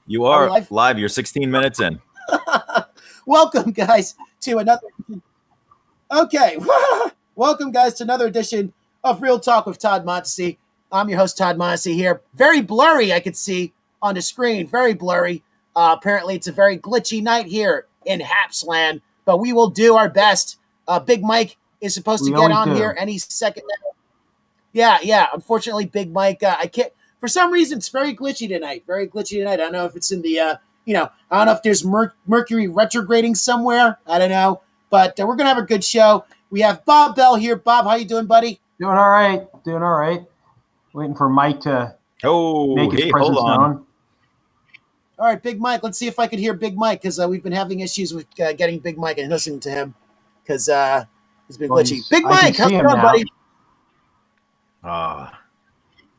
You Are we are live. You're 16 minutes in. Welcome, guys, to another. Okay, welcome, guys, to another edition of Real Talk with Todd Montesi. I'm your host, Todd Montesi. Here, very blurry. I could see on the screen, very blurry. Apparently, it's a very glitchy night here in Hapsland, but we will do our best. Big Mike is supposed to get on here any second now. Yeah. Unfortunately, Big Mike, I can't. For some reason, it's very glitchy tonight. Very glitchy tonight. I don't know if it's in the, I don't know if there's Mercury retrograding somewhere. I don't know. But we're going to have a good show. We have Bob Bell here. Bob, how you doing, buddy? Doing all right. Waiting for Mike to make his presence known. All right, Big Mike. Let's see if I can hear Big Mike, because we've been having issues with getting Big Mike and listening to him, because he's been glitchy. Big Mike, how's it going, buddy?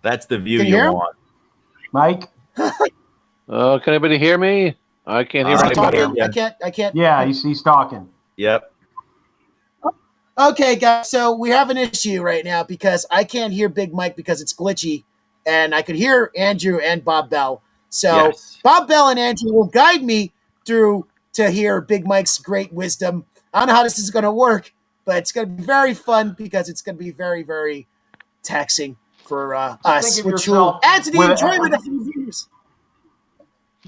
That's the view you want. Mike? Can anybody hear me? I can't hear anybody. I can't. Yeah, he's talking. Yep. Okay, guys, so we have an issue right now because I can't hear Big Mike because it's glitchy, and I could hear Andrew and Bob Bell. So yes. Bob Bell and Andrew will guide me through to hear Big Mike's great wisdom. I don't know how this is going to work, but it's going to be very fun because it's going to be very, very taxing for us, which will add to the enjoyment of the viewers.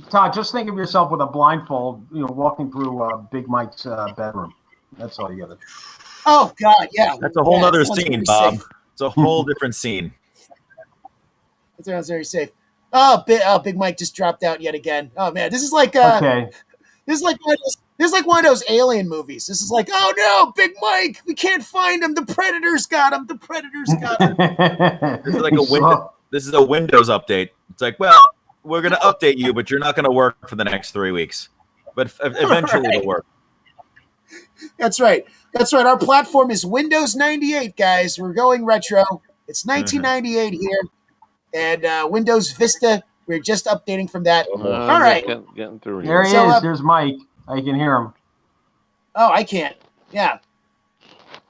Todd, just think of yourself with a blindfold, walking through Big Mike's bedroom. That's all you got to do. Oh, God, yeah. That's a whole other scene, Bob. It's a whole different scene. That sounds very safe. Big Mike just dropped out yet again. Oh, man, this is like okay. This is like one of those alien movies. This is like, oh no, Big Mike, we can't find him. The Predators got him. This is like a window. This is a Windows update. It's like, well, we're gonna update you, but you're not gonna work for the next 3 weeks. But eventually it'll work. That's right. Our platform is Windows 98, guys. We're going retro. It's 1998 here, and Windows Vista. We're just updating from that. All right. Getting through here. There he is. There's Mike. I can hear him. Oh, I can't. Yeah.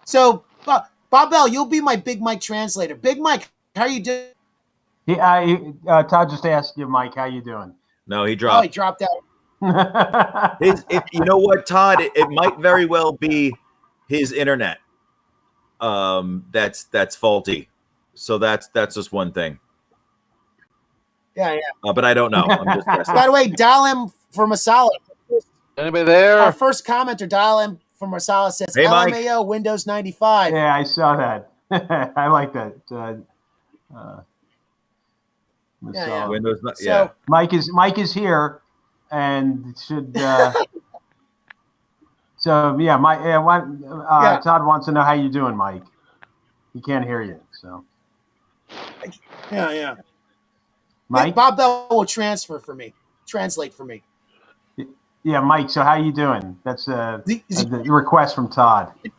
So, Bob Bell, you'll be my Big Mike translator. Big Mike, how are you doing? Todd just asked you, Mike, how you doing? No, he dropped. Oh, he dropped out. You know what, Todd? It might very well be his internet. That's faulty. So that's just one thing. Yeah. But I don't know. I'm just guessing. By the way, dial him for Masala. Anybody there? Our first commenter, dial him for Masala, says, hey, LMAO Windows 95. Yeah, I saw that. I like that. Yeah. Windows, so, Mike is here, and should. So yeah, Todd wants to know how you doing, Mike. He can't hear you, so. Yeah. Mike? Bob Bell will translate for me. Yeah, Mike. So how you doing? That's a request from Todd. I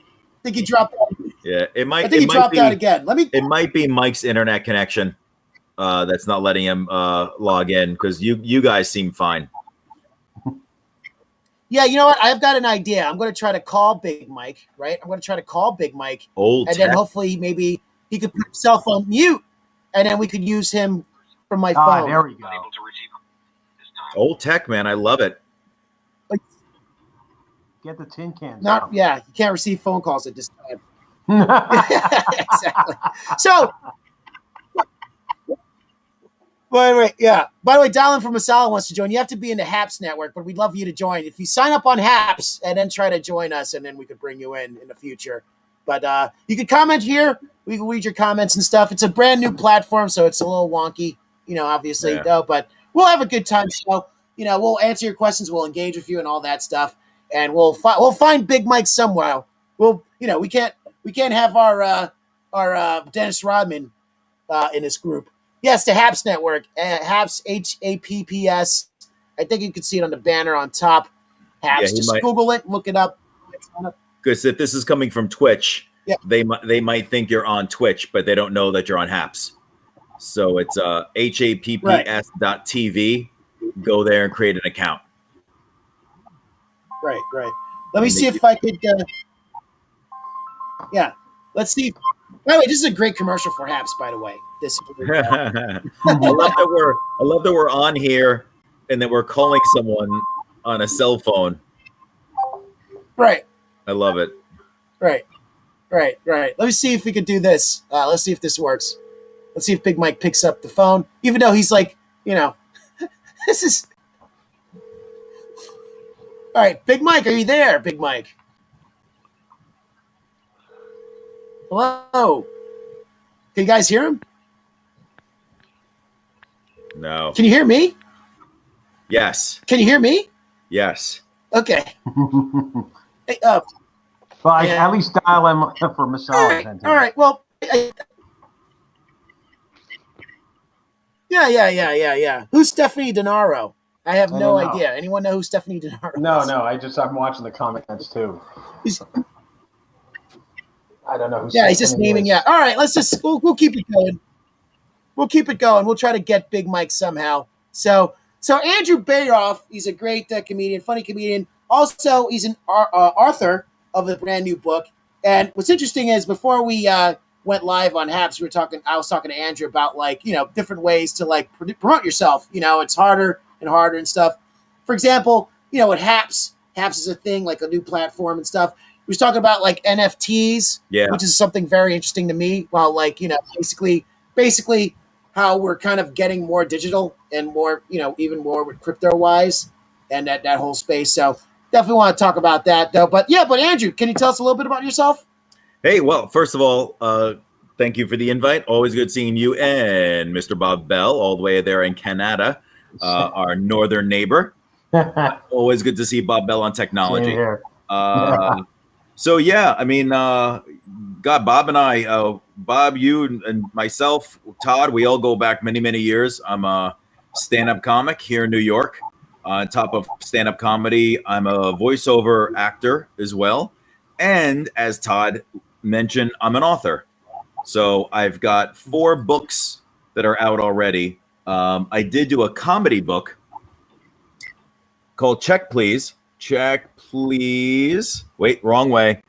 think he dropped out. Yeah, it might. I think he dropped out again. It might be Mike's internet connection that's not letting him log in, because you guys seem fine. Yeah, you know what? I've got an idea. I'm going to try to call Big Mike. Right? I'm going to try to call Big Mike, then hopefully maybe he could put himself on mute, and then we could use him from my phone. There we go. Old tech, man. I love it. Get the tin cans. Yeah, you can't receive phone calls at this time. Exactly. So, by the way, Dylan from Masala wants to join. You have to be in the Haps network, but we'd love you to join. If you sign up on Haps and then try to join us, and then we could bring you in the future. But you could comment here. We can read your comments and stuff. It's a brand new platform, so it's a little wonky, obviously, though. But we'll have a good time show. We'll answer your questions. We'll engage with you and all that stuff. And we'll find Big Mike somewhere. We can't have our Dennis Rodman in this group. Yes, the Haps Network, Haps HAPPS. I think you can see it on the banner on top. Haps, just Google it, look it up. Because if this is coming from Twitch, they might think you're on Twitch, but they don't know that you're on Haps. So it's HAPPS.TV. Go there and create an account. Right. Let me see if I could. Let's see. By the way, this is a great commercial for Haps. By the way, this. I love that we're on here and then we're calling someone on a cell phone. Right. I love it. Right. Let me see if we can do this. Let's see if this works. Let's see if Big Mike picks up the phone, even though he's like, this is. All right, Big Mike, are you there, Big Mike? Hello. Can you guys hear him? No. Can you hear me? Yes. Can you hear me? Yes. Okay. Hey, Well, Yeah. at least dial him for massage. all right. Well, yeah. Who's Stephanie Denaro? I have I no don't know. idea. Anyone know who Stephanie Denaro No, is? I'm watching the comments too. I don't know who. Yeah, he's just Stephanie naming. is. Yeah. All right. We'll keep it going. We'll keep it going. We'll try to get Big Mike somehow. So Andrew Bayoff, he's a great comedian, funny comedian. Also, he's an author of a brand new book. And what's interesting is before we went live on Haps, I was talking to Andrew about different ways to promote yourself. It's harder and harder and stuff. For example, at Haps is a thing, like a new platform and stuff. He was talking about NFTs, Yeah. which is something very interesting to me. Well, basically how we're kind of getting more digital and more, even more with crypto wise and that whole space. So definitely want to talk about that though. But Andrew, can you tell us a little bit about yourself? Hey, well, first of all, thank you for the invite. Always good seeing you and Mr. Bob Bell all the way there in Canada, our northern neighbor. Always good to see Bob Bell on technology. Same here. So yeah, I mean, Bob and I, Bob, you and myself, Todd, we all go back many, many years. I'm a stand-up comic here in New York. On top of stand-up comedy, I'm a voiceover actor as well. And as Todd mentioned, I'm an author. So I've got 4 books that are out already. I did do a comedy book called Check Please. Check Please. Wait, wrong way.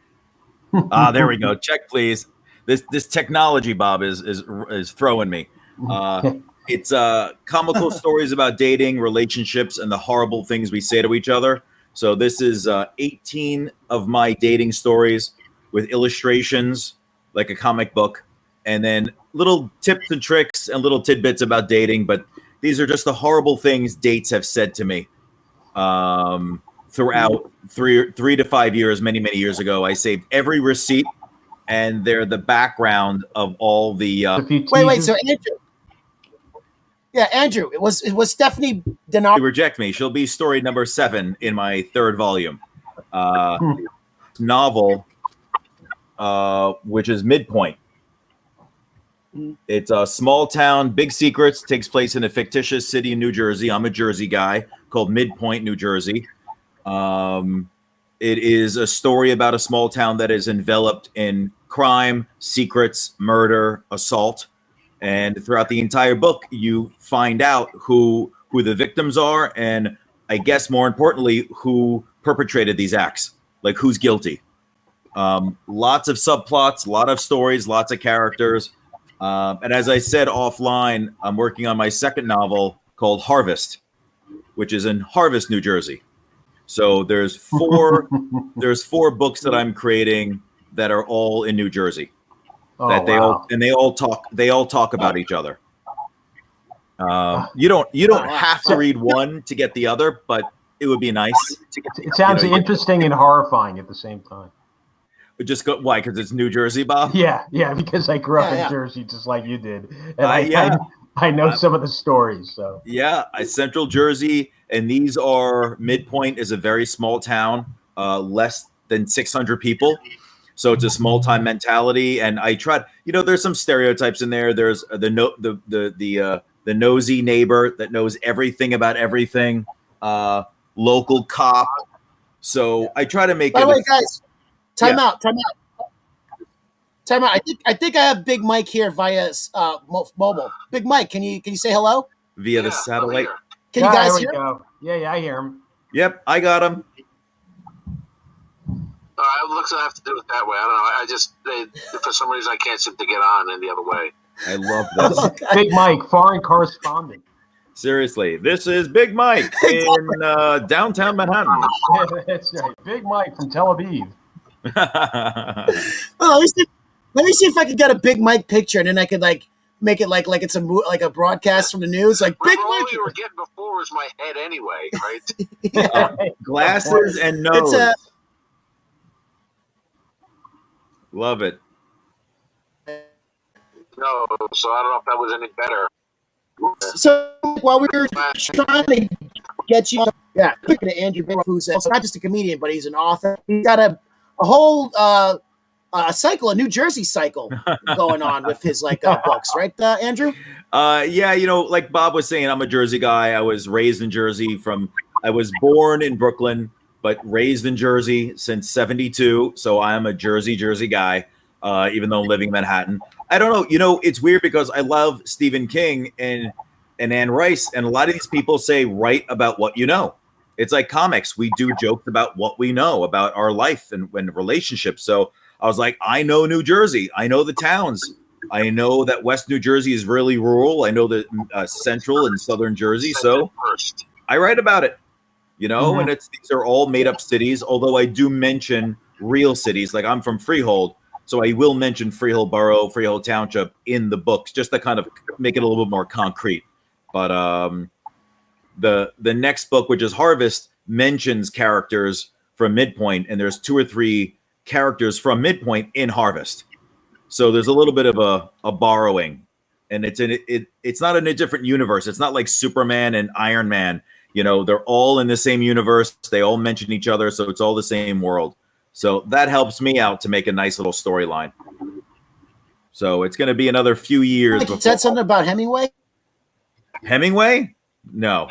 There we go. Check Please. This technology, Bob, is throwing me. It's comical stories about dating, relationships, and the horrible things we say to each other. So this is 18 of my dating stories with illustrations, like a comic book, and then little tips and tricks and little tidbits about dating. But these are just the horrible things dates have said to me throughout 3 to 5 years, many, many years ago. I saved every receipt, and they're the background of all the. Wait. So Andrew, it was Stephanie Denaro. Reject me. She'll be story number 7 in my 3rd volume novel, which is Midpoint. It's a small town, big secrets, takes place in a fictitious city in New Jersey. I'm a Jersey guy, called Midpoint, New Jersey. It is a story about a small town that is enveloped in crime, secrets, murder, assault. And throughout the entire book, you find out who the victims are, and I guess more importantly, who perpetrated these acts, like who's guilty. Lots of subplots, a lot of stories, lots of characters. And as I said offline, I'm working on my 2nd novel called Harvest, which is in Harvest, New Jersey. So there's 4 books that I'm creating that are all in New Jersey. They all talk about each other. You don't have to read one to get the other, but it would be nice to get. It sounds interesting and horrifying at the same time. Just go why? Because it's New Jersey, Bob. Yeah, because I grew up in Jersey just like you did, and I know some of the stories. So Central Jersey, and these are Midpoint is a very small town, less than 600 people. So it's a small time mentality, and I tried. There's some stereotypes in there. There's the nosy neighbor that knows everything about everything. Local cop. So I try to make. By the way, guys, time out. I think I have Big Mike here via mobile. Big Mike, can you say hello via the satellite? Can you guys hear? Go. Yeah, I hear him. Yep, I got him. It looks like I have to do it that way. I don't know. For some reason, I can't seem to get on any other way. I love this. Big Mike, foreign correspondent. Seriously, this is Big Mike in downtown Manhattan. That's right. Big Mike from Tel Aviv. Oh, let me see if I could get a Big Mike picture, and then I could like make it like it's a broadcast from the news, like Big All Mike. you were getting before was my head anyway, right? Glasses and It's nose. Love it. No, so I don't know if that was any better. So while we were trying to get you, yeah, looking at Andrew Bill, who's also not just a comedian, but he's an author. He's got a whole a cycle, a New Jersey cycle going on with his books, right, Andrew? Yeah, like Bob was saying, I'm a Jersey guy. I was raised in Jersey. I was born in Brooklyn, but raised in Jersey since '72. So I am a Jersey guy, even though I'm living in Manhattan. I don't know. It's weird because I love Stephen King and Anne Rice, and a lot of these people say write about what you know. It's like comics. We do jokes about what we know about our life and relationships. So I was like, I know New Jersey. I know the towns. I know that West New Jersey is really rural. I know the central and southern Jersey. So I write about it, and these are all made up cities, although I do mention real cities. Like I'm from Freehold. So I will mention Freehold Borough, Freehold Township in the books, just to kind of make it a little bit more concrete. But the next book, which is Harvest, mentions characters from Midpoint, and there's 2 or 3 characters from Midpoint in Harvest. So there's a little bit of a borrowing, and it's not in a different universe. It's not like Superman and Iron Man. They're all in the same universe. They all mention each other, so it's all the same world. So that helps me out to make a nice little storyline. So it's going to be another few years. You said something about Hemingway? Hemingway? No.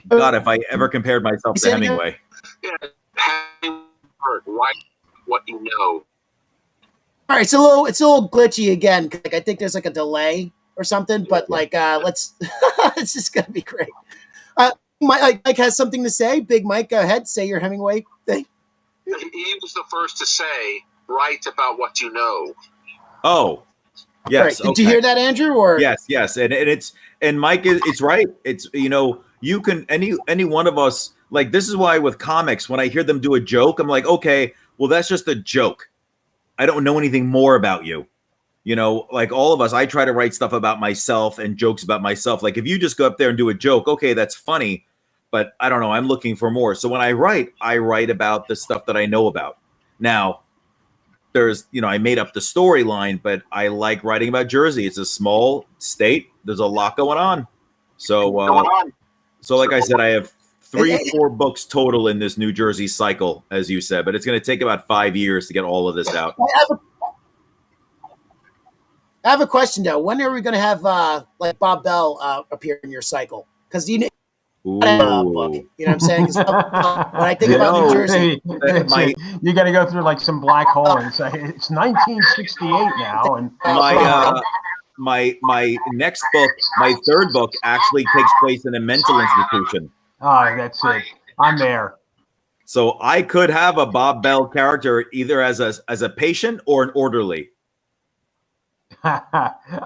God, if I ever compared myself to Hemingway. Yeah, write what you know. All right, it's a little glitchy again. Like I think there's like a delay or something, but let's it's just gonna be great. Mike has something to say. Big Mike, go ahead. Say your Hemingway thing. He was the first to say, write about what you know. Oh, yes. Right. Did you hear that, Andrew? Or yes, and Mike it's right. It's you can any one of us, like, this is why with comics, when I hear them do a joke, I'm like, okay, well, that's just a joke. I don't know anything more about you. Like all of us, I try to write stuff about myself and jokes about myself. Like if you just go up there and do a joke, okay, that's funny. But I don't know. I'm looking for more. So when I write about the stuff that I know about. Now, there's, I made up the storyline, but I like writing about Jersey. It's a small state. There's a lot going on. So, like I said, I have 3-4 books total in this New Jersey cycle, as you said. But it's going to take about 5 years to get all of this out. I have a question though. When are we going to have Bob Bell appear in your cycle? Because you know what I'm saying? When I think about New Jersey, you got to go through like some black hole and say it's 1968 now. And my next book, my 3rd book, actually takes place in a mental institution. Oh, that's it. I'm there. So I could have a Bob Bell character either as a patient or an orderly. I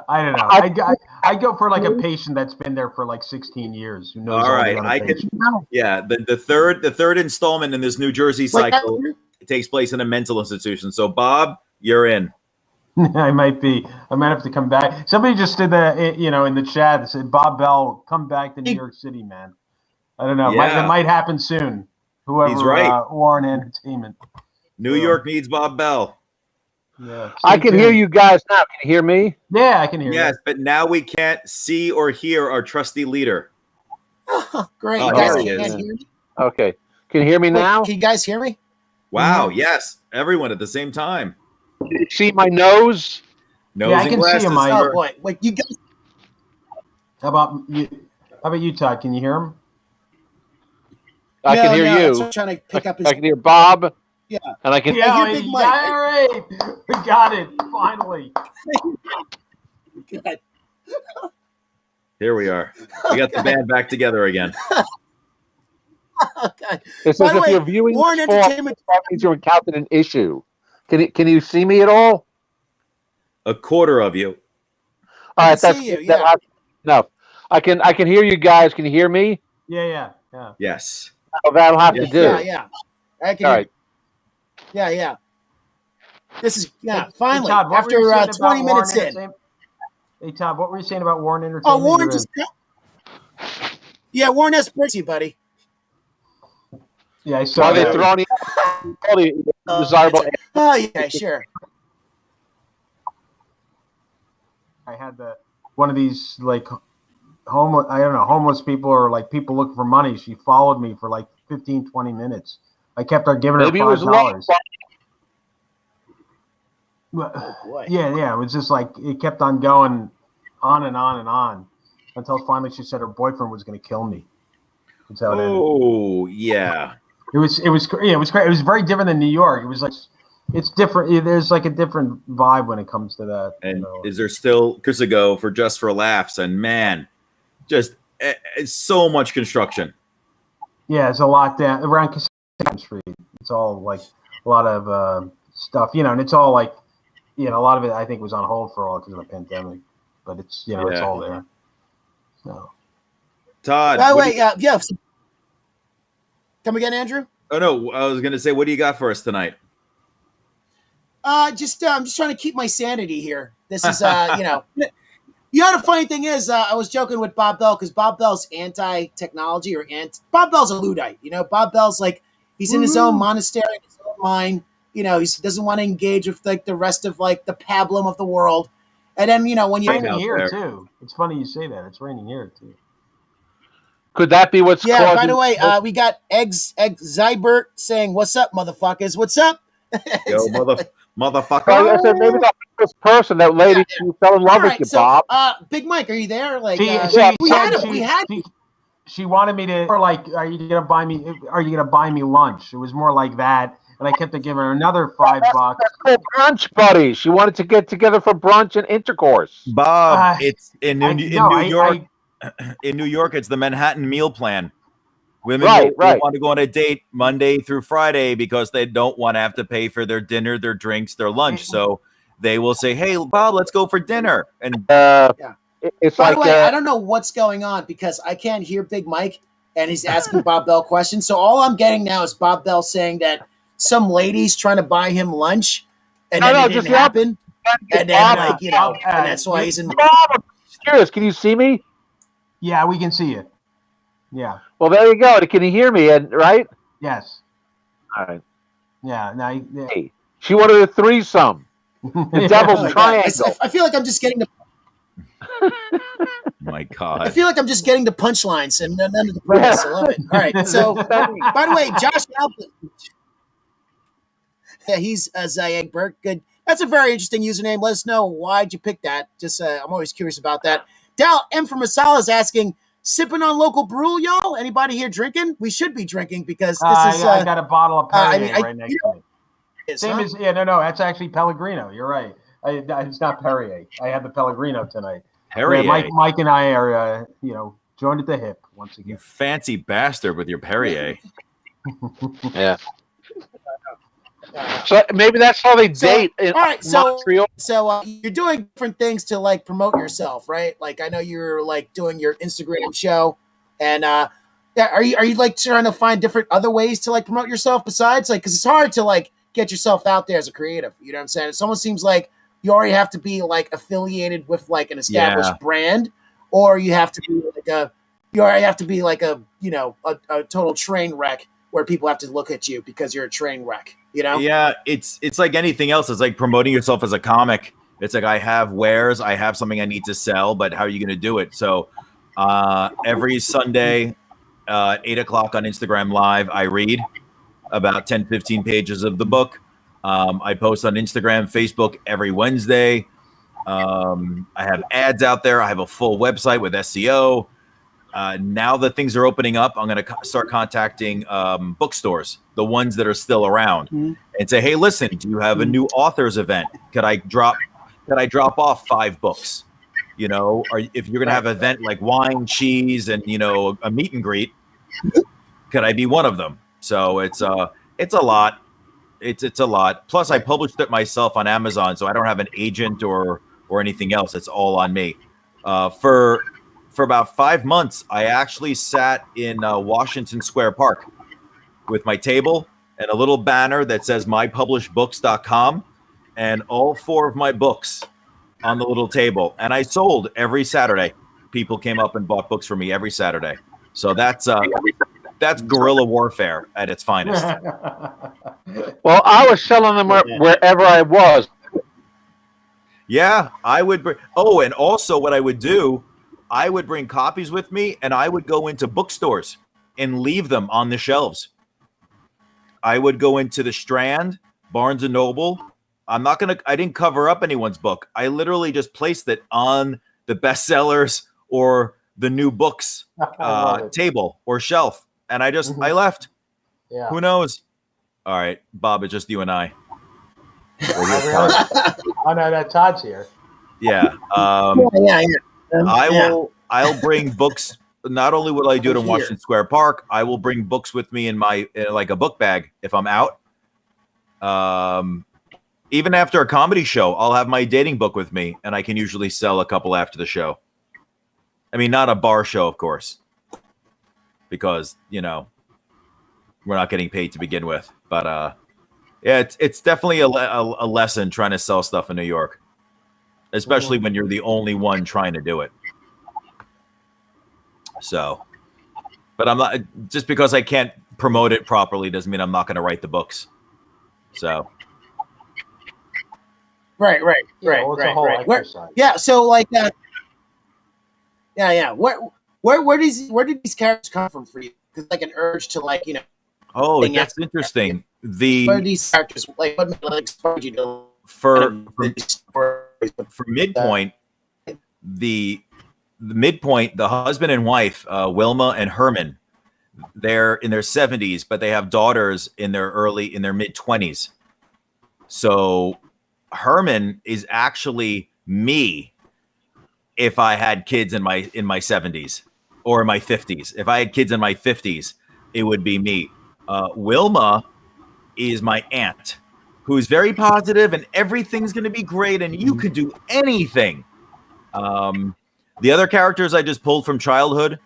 don't know. I go for like a patient that's been there for like 16 years. Who knows? All right, I can. Yeah, the third installment in this New Jersey cycle takes place in a mental institution. So Bob, you're in. I might have to come back. Somebody just did that, in the chat. That said, Bob Bell, come back to New York City, man. I don't know. Yeah. That might happen soon. Whoever, he's right. Warren Entertainment. New York needs Bob Bell. Yeah, I can hear you guys now. Can you hear me? Yeah, I can hear you. Yes, but now we can't see or hear our trusty leader. Great. Oh, You guys there he can't is. hear me? Okay. Can you hear me now? Can you guys hear me? Wow, yes. Everyone at the same time. Can you see my nose? Nose I and can glasses. see him, Mike. Oh boy. Wait, you guys. How about you, Todd? Can you hear him? I can hear you. That's what I'm trying to pick up his. I can hear Bob. Yeah. And I can hear Big Mike. All right. We got it. Finally. Good. Here we are. We got the band back together again. Okay. It's By as the if way, you're viewing Warren this form, Entertainment. that means you encountered an issue. Can you see me at all? A quarter of you. All right, can see you, yeah. that's enough. I can hear you guys. Can you hear me? Yeah. Yes. Oh, that'll have to Yes. do. Yeah. I can All hear right. you. Yeah. This is Hey, finally Todd, what after were you saying about 20 Warren minutes in. Entertainment? Hey, Todd, what were you saying about Warren Oh, Entertainment? Warren just Warren has breaks you, buddy. Yeah, I Are saw they that. throwing all the desirable? Oh yeah, sure. I had one of these like homeless people or like people looking for money. She followed me for like 15, 20 minutes. I kept on giving her Maybe it was love. $5. Oh boy. Yeah. It was just like it kept on going on and on and on until finally she said her boyfriend was going to kill me. That's how it ended. Oh, yeah. It was great. It was very different than New York. It was like it's different. There's like a different vibe when it comes to that. And is there still Chrysago for Just for Laughs? And man, just so much construction. Yeah, it's a lot down around Cassandra Street. It's all like a lot of stuff, and it's all like, a lot of it I think was on hold for all because of the pandemic, but it's it's all there. So. Todd. By the way, yeah. Come again, Andrew? Oh no, I was going to say, what do you got for us tonight? I'm just trying to keep my sanity here. This is the funny thing is, I was joking with Bob Bell because Bob Bell's anti-technology Bob Bell's a Luddite. Bob Bell's like he's in his own monastery, in his own mind. He doesn't want to engage with like the rest of like the pablum of the world. And then when you're raining here too. It's funny you say that. It's raining here too. Could that be what's causing? Yeah. By the way, we got Eggs Zybert saying, "What's up, motherfuckers? What's up?" Yo, motherfucker. I said maybe that this person, that lady, who fell in love with you, Bob. Big Mike, are you there? Like, she wanted me to, or like, are you gonna buy me lunch? It was more like that, and I kept on giving her another $5. That's called brunch, buddy. She wanted to get together for brunch and intercourse. Bob, it's in New York. In New York, it's the Manhattan meal plan. Women will want to go on a date Monday through Friday because they don't want to have to pay for their dinner, their drinks, their lunch. So they will say, "Hey, Bob, let's go for dinner." And it's by the way, I don't know what's going on because I can't hear Big Mike, and he's asking Bob Bell questions. So all I'm getting now is Bob Bell saying that some lady's trying to buy him lunch, and then it didn't happen. And then, and that's why he's in. Bob, I'm curious. Can you see me? Yeah, we can see you. Yeah. Well, there you go. Can you hear me? Right? Yes. All right. Yeah. Now, Hey, she wanted a threesome. The devil's triangle. I feel like I'm just getting the. My God. I feel like I'm just getting the punchlines and none of the premise. I love it. All right. So, by the way, Josh Alpin. Yeah, he's Zayeg Burke. Good. That's a very interesting username. Let us know why'd you pick that. Just, I'm always curious about that. Dal M from Masala is asking, sipping on local brew, y'all? Anybody here drinking? We should be drinking because this is. I got a bottle of Perrier right next to me. No, that's actually Pellegrino. You're right. It's not Perrier. I have the Pellegrino tonight. Perrier. Yeah, Mike and I are, joined at the hip once again. You fancy bastard with your Perrier. Yeah. So maybe that's how they date in Montreal. So you're doing different things to like promote yourself, right? Like I know you're like doing your Instagram show, and are you like trying to find different other ways to like promote yourself besides like because it's hard to like get yourself out there as a creative. You know what I'm saying? It almost seems like you already have to be like affiliated with like an established brand, or you have to be like a total train wreck where people have to look at you because you're a train wreck. Yeah, it's like anything else. It's like promoting yourself as a comic. It's like I have wares, I have something I need to sell, but how are you going to do it? So every Sunday at 8 o'clock on Instagram Live, I read about 10, 15 pages of the book. I post on Instagram, Facebook every Wednesday. I have ads out there. I have a full website with SEO. Now that things are opening up, I'm going to start contacting bookstores, the ones that are still around, and say, "Hey, listen, do you have a new authors event? Could I drop off 5 books? Or if you're going to have an event like wine, cheese, and a meet and greet, could I be one of them?" So it's a lot. It's a lot. Plus, I published it myself on Amazon, so I don't have an agent or anything else. It's all on me. For for about 5 months, I actually sat in Washington Square Park with my table and a little banner that says mypublishedbooks.com and all 4 of my books on the little table. And I sold every Saturday. People came up and bought books for me every Saturday. So that's guerrilla warfare at its finest. Well, I was selling them wherever I was. Yeah, I would bring. Oh, and also what I would do, I would bring copies with me, and I would go into bookstores and leave them on the shelves. I would go into the Strand, Barnes and Noble. I didn't cover up anyone's book. I literally just placed it on the bestsellers or the new books table or shelf, and I left. Yeah. Who knows? All right, Bob, it's just you and I. Oh no, that Todd's here. Yeah. I'll bring books. Not only will I do it in Washington Square Park, I will bring books with me in like a book bag if I'm out. Even after a comedy show, I'll have my dating book with me, and I can usually sell a couple after the show. I mean, not a bar show, of course, because we're not getting paid to begin with. But yeah, it's definitely a lesson trying to sell stuff in New York, especially when you're the only one trying to do it. So, but I'm not, just because I can't promote it properly doesn't mean I'm not going to write the books. So. Right. Well, it's a whole exercise. Yeah. So like that. Yeah. Where did these characters come from for you? Because like an urge to Oh, that's interesting. Where are these characters like? What inspired you to for Midpoint? The Midpoint, the husband and wife, Wilma and Herman, they're in their 70s, but they have daughters in their mid 20s. So Herman is actually me if I had kids in my 70s or my 50s. If I had kids in my 50s, it would be me. Wilma is my aunt, who's very positive and everything's going to be great and you could do anything. The other characters I just pulled from childhood.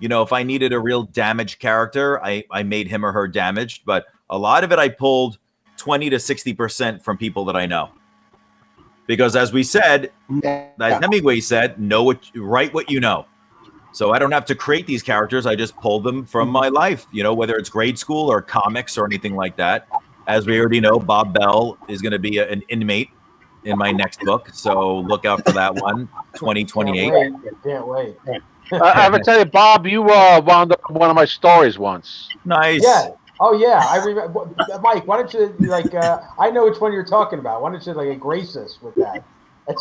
If I needed a real damaged character, I made him or her damaged. But a lot of it I pulled 20 to 60% from people that I know. Because as we said, as Hemingway said, write what you know. So I don't have to create these characters. I just pull them from my life, whether it's grade school or comics or anything like that. As we already know, Bob Bell is going to be an inmate in my next book. So look out for that one, 2028. Can't wait. I have to tell you, Bob, you wound up in one of my stories once. Nice. Yeah. Oh yeah, I remember. Mike, why don't you I know which one you're talking about. Why don't you grace us with that?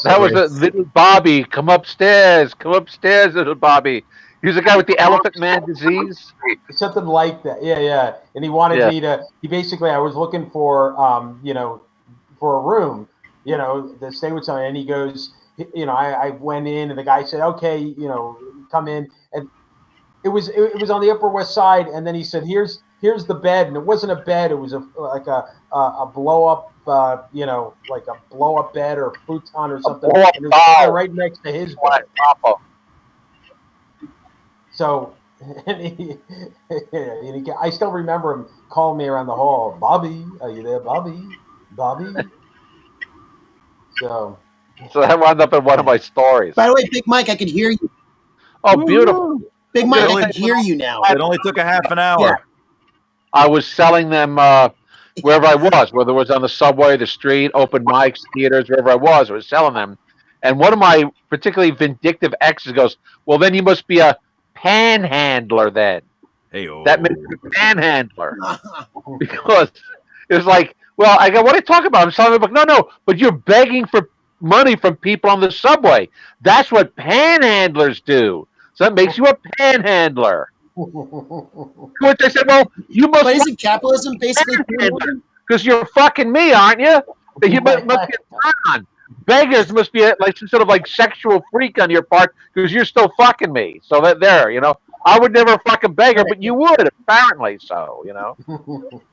That was a little Bobby. Come upstairs, little Bobby. He was the guy with the elephant man disease. Something like that. Yeah. And he wanted me to. He basically, I was looking for, for a room, to stay with someone, and he goes, I went in, and the guy said, okay, come in, and it was on the Upper West Side, and then he said, here's the bed, and it wasn't a bed, it was a blow up, like a blow up bed or a futon or something, and it was right next to his bed. So, I still remember him calling me around the hall, Bobby, are you there, Bobby? So that wound up in one of my stories. By the way, Big Mike, I can hear you. Oh, beautiful. Big Mike, I can hear you now. It only took a half an hour. Yeah. I was selling them wherever I was, whether it was on the subway, the street, open mics, theaters, wherever I was selling them. And one of my particularly vindictive exes goes, well, then you must be a panhandler then. Hey-o. That makes you a panhandler. Because it was like, well, I go, what are you talking about? I'm selling the book. No, but you're begging for money from people on the subway. That's what panhandlers do. So that makes you a panhandler. Which I said, well, you must. But isn't capitalism basically because you're fucking me, aren't you? You must be a con. Beggars must be like some sort of sexual freak on your part because you're still fucking me. So that there, I would never fuck a beggar, but you would apparently. So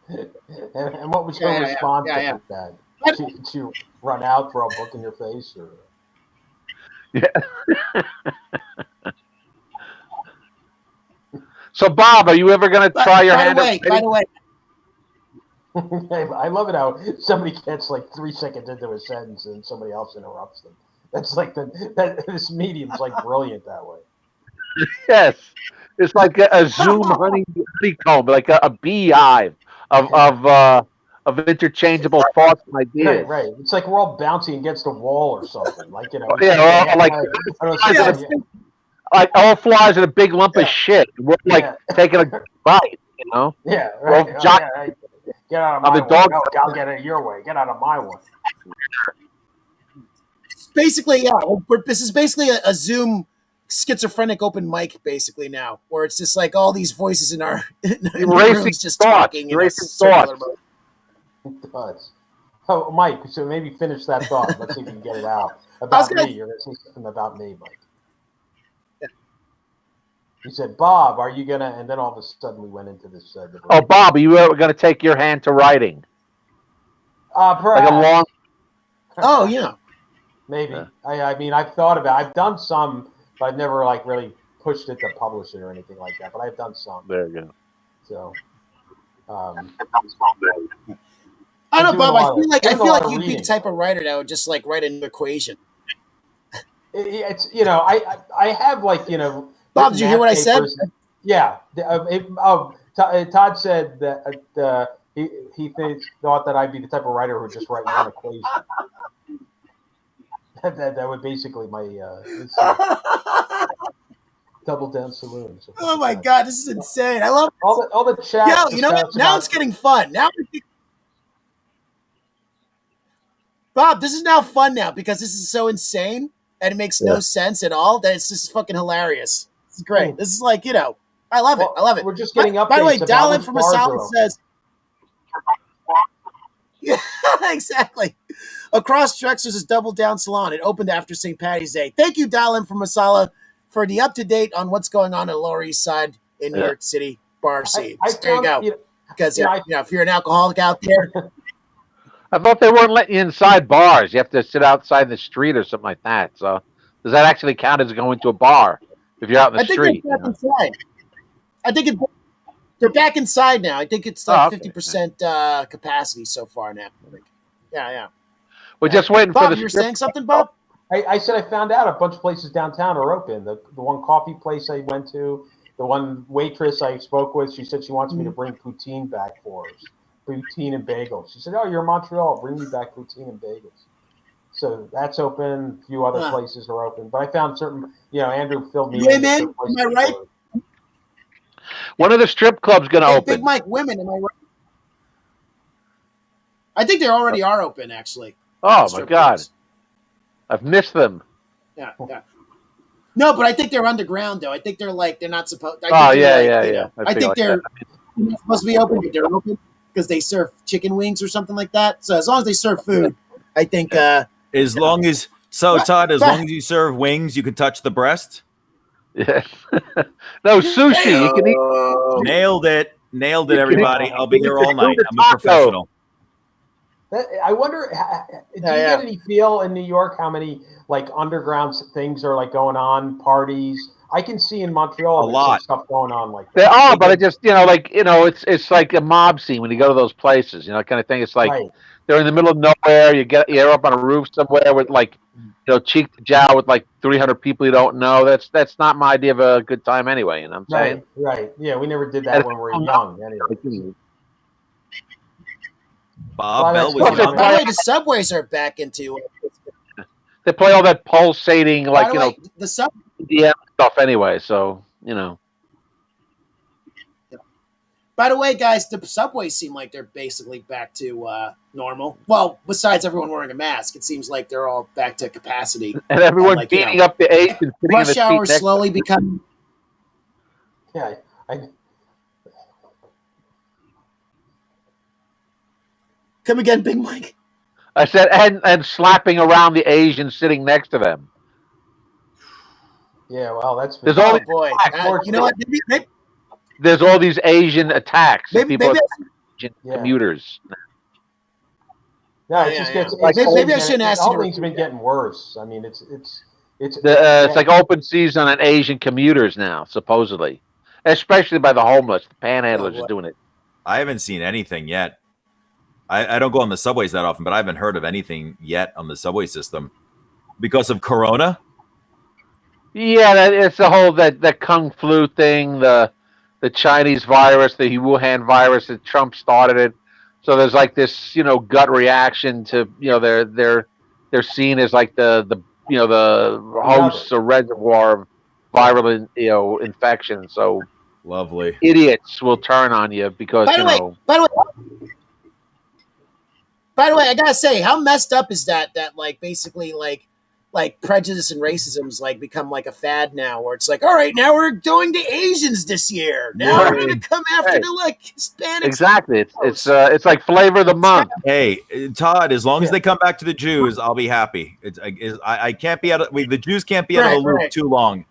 And what was your response to that? Did you run out, throw a book in your face, or? Yeah. So, Bob, are you ever going to try your hand? By the way, I love it how somebody gets like 3 seconds into a sentence and somebody else interrupts them. That's like this medium's like brilliant that way. Yes, it's like a Zoom honeycomb, like a beehive of interchangeable thoughts and ideas. Right. It's like we're all bouncing against a wall or something. Like, you know. Yeah, like all flies in a big lump of shit. We're like taking a bite, you know. Yeah, right. Right. Get out of my way. No, I'll get it your way. Get out of my way. Basically, yeah. This is basically a Zoom schizophrenic open mic, basically now, where it's just like all these voices in our rooms just talking in a circular mode. It does. Oh, Mike. So maybe finish that thought. Let's see if we can get it out about me. You're going to say something about me, Mike. He said, "Bob, are you gonna?" And then all of a sudden, we went into this. Oh, Bob, are you ever gonna take your hand to writing? Perhaps. Like a long. Oh yeah, maybe. Yeah. I mean, I've thought about. I've done some, but I've never like really pushed it to publish it or anything like that. But I've done some. There you go. So. I don't know, Bob. I feel like you'd be the type of writer that would just like write an equation. It's I have like Bob, did you hear what I said? Yeah. Todd said that he thought that I'd be the type of writer who would just write one equation. that would basically my Double Down Saloon. Oh my God, this is insane! I love all the chat. Yeah, you know what? Now it's getting fun. Bob, this is now fun now because this is so insane and it makes no sense at all. That it's just fucking hilarious. This is great. This is like, I love it. I love it. We're just getting up. By the way, Dial In from Masala says, yeah, exactly. Across Drexler's is Double Down Salon. It opened after St. Patty's Day. Thank you, Dial In from Masala, for the up-to-date on what's going on the Lower East Side in New York City bar scene. There you go. Because if you're an alcoholic out there. I thought they weren't letting you inside bars. You have to sit outside in the street or something like that. So does that actually count as going to a bar if you're out in the street? They're back inside. I think they're back inside now. I think it's like 50% capacity so far now. Yeah. We're just waiting Bob, for the. You were saying something, Bob? I said I found out a bunch of places downtown are open. The one coffee place I went to, the one waitress I spoke with, she said she wants me to bring poutine back for us. Poutine and bagels. She said, "Oh, you're in Montreal. Bring me back poutine and bagels." So that's open. A few other places are open, but I found certain. Andrew filled me in. Man, am I right? One of the strip clubs going to open. Big Mike Women, am I right? I think they already are open, actually. Oh my God, I've missed them. Yeah. No, but I think they're underground though. I think they're not supposed. Yeah. I think they're not supposed to be open, but they're open. Because they serve chicken wings or something like that. So as long as they serve food, I think. Todd, as long as you serve wings, you can touch the breast. Yeah. No sushi. You can eat. Nailed it, everybody. I'll be here all night. I'm a professional. I wonder, do you get any feel in New York how many like underground things are like going on, parties? I can see in Montreal a lot stuff going on like that. There are, but it just it's like a mob scene when you go to those places, kind of thing. It's like they're in the middle of nowhere. You're up on a roof somewhere with like cheek to jowl with like 300 people you don't know. That's not my idea of a good time anyway. You know what I'm saying? Right. Yeah, we never did that when we were young. Anyway. Bob Bell was young. By the way, the subways are back into. They play all that pulsating the sub. EDM stuff anyway, so By the way, guys, the subways seem like they're basically back to normal. Well, besides everyone wearing a mask, it seems like they're all back to capacity. And everyone beating up the Asians. Rush hour slowly becoming. Yeah, Come again, Big Mike. I said, and slapping around the Asians sitting next to them. Yeah, well, that's. There's all boy. You know what? Maybe, there's all these Asian attacks. Maybe Asian commuters. No, it just gets. Maybe I shouldn't ask you. Things have been getting worse. I mean, it's like open season on Asian commuters now, supposedly. especially by the homeless. The panhandlers Oh, boy. are doing it. I haven't seen anything yet. I don't go on the subways that often, but I haven't heard of anything yet on the subway system because of Corona. Yeah, it's the whole that kung flu thing, the Chinese virus, the Wuhan virus that Trump started it. So there's like this, gut reaction to, they're seen as like the hosts or reservoir of viral, infection. So Lovely. idiots will turn on you because By the way, I gotta say, how messed up is that? That like basically like prejudice and racism is like become like a fad now, where it's like, all right, now we're doing the Asians this year. Now we're gonna come after the like Hispanics. Exactly. It's like flavor of the month. Hey, Todd, as long as they come back to the Jews, I'll be happy. I can't be out of the Jews can't be out of the loop too long.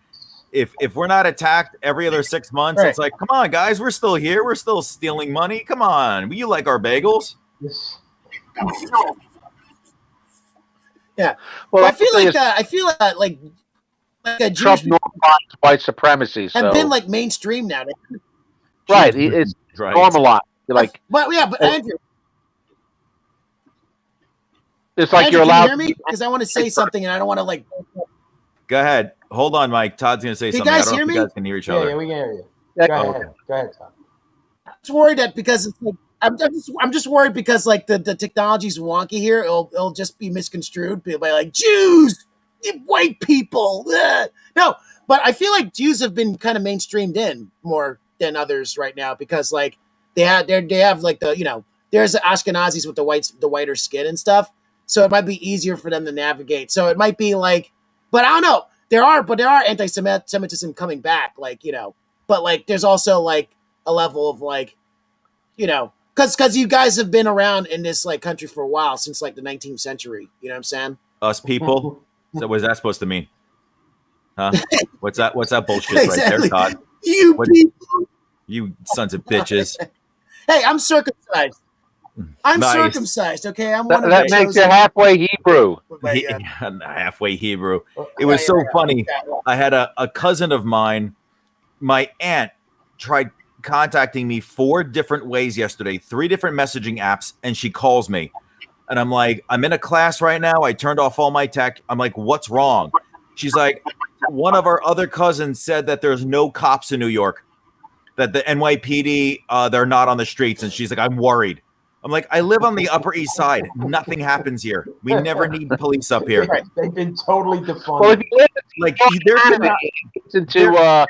If we're not attacked every other 6 months, it's like, come on, guys, we're still here. We're still stealing money. Come on, you like our bagels? Yeah. Well, I feel like a Trump Jewish normalized white supremacy. So have been like mainstream now. right, it's Right. normalized. Like, but Andrew, it's like Andrew, you're can allowed. you hear me? Because I want to say something and I don't want to like. Go ahead. Hold on, Mike. Todd's going to say Can you something. I guys don't know hear if me? you guys can hear each Yeah, other. we can hear you. Yeah, Go okay. ahead. Go ahead, Tom. I'm just worried that because it's like I'm just worried because like the technology's wonky here. It'll just be misconstrued by like Jews, white people. No, but I feel like Jews have been kind of mainstreamed in more than others right now because like they have like there's the Ashkenazis with the whiter skin and stuff. So it might be easier for them to navigate. So it might be like, but I don't know. There are anti-Semitism coming back, but like there's also like a level of like, because you guys have been around in this like country for a while since like the 19th century. You know what I'm saying? Us people. So what is that supposed to mean? Huh? What's that bullshit right there, Exactly. Todd? People. You sons of bitches. Hey, I'm circumcised. I'm Nice. circumcised. Okay, I'm one of that the makes you chosen. halfway Hebrew. Halfway Hebrew. It was so funny. I had a cousin of mine. My aunt tried contacting me 4 different ways yesterday, 3 different messaging apps, and she calls me. And I'm like, I'm in a class right now. I turned off all my tech. I'm like, what's wrong? She's like, one of our other cousins said that there's no cops in New York, that the NYPD, they're not on the streets. And she's like, I'm worried. I'm like, I live on the Upper East Side. Nothing happens here. We never need police up here. They've been totally defunded. Well, if you listen to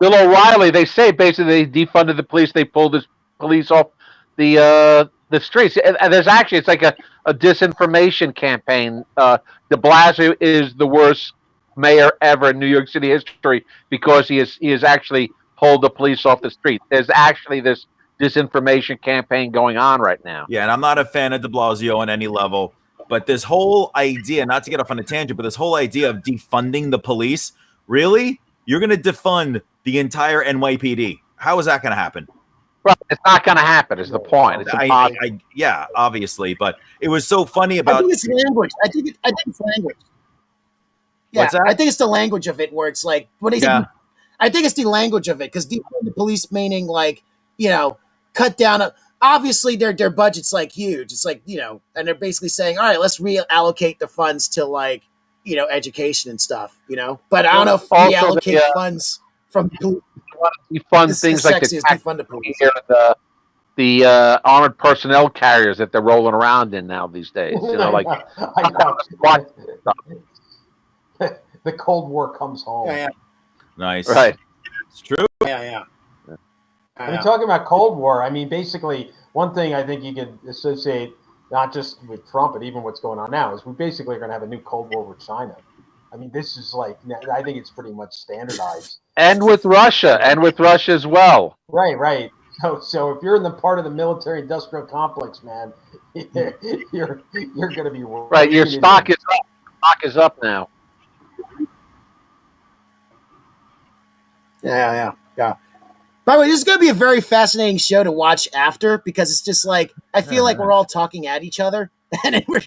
Bill O'Reilly, they say basically they defunded the police. They pulled the police off the streets. And there's actually, it's like a disinformation campaign. De Blasio is the worst mayor ever in New York City history because he has actually pulled the police off the street. There's actually this disinformation campaign going on right now. Yeah, and I'm not a fan of de Blasio on any level, but this whole idea, not to get off on a tangent, but this whole idea of defunding the police, really? You're going to defund the entire NYPD. How is that going to happen? Right, it's not going to happen is the point. It's impossible. Yeah, obviously, but it was so funny about... I think it's language. I think it's language. Yeah, What's that? I think it's the language of it where it's like, when they say, I think it's the language of it because defund the police meaning like, cut down. Obviously, their budget's like huge. It's like, and they're basically saying, all right, let's reallocate the funds to like, education and stuff, But I don't know if reallocate funds from defund things like the armored personnel carriers that they're rolling around in now these days. Like the Cold War comes home. Yeah. Nice. Right. It's true. Yeah. I mean, talking about Cold War, I mean, basically, one thing I think you could associate, not just with Trump, but even what's going on now, is we basically are going to have a new Cold War with China. I mean, this is like, I think it's pretty much standardized. And with Russia as well. Right. So if you're in the part of the military-industrial complex, man, you're going to be right. Your stock is up. Stock is up now. Yeah. By the way, this is going to be a very fascinating show to watch after because it's just like I feel like we're all talking at each other, and with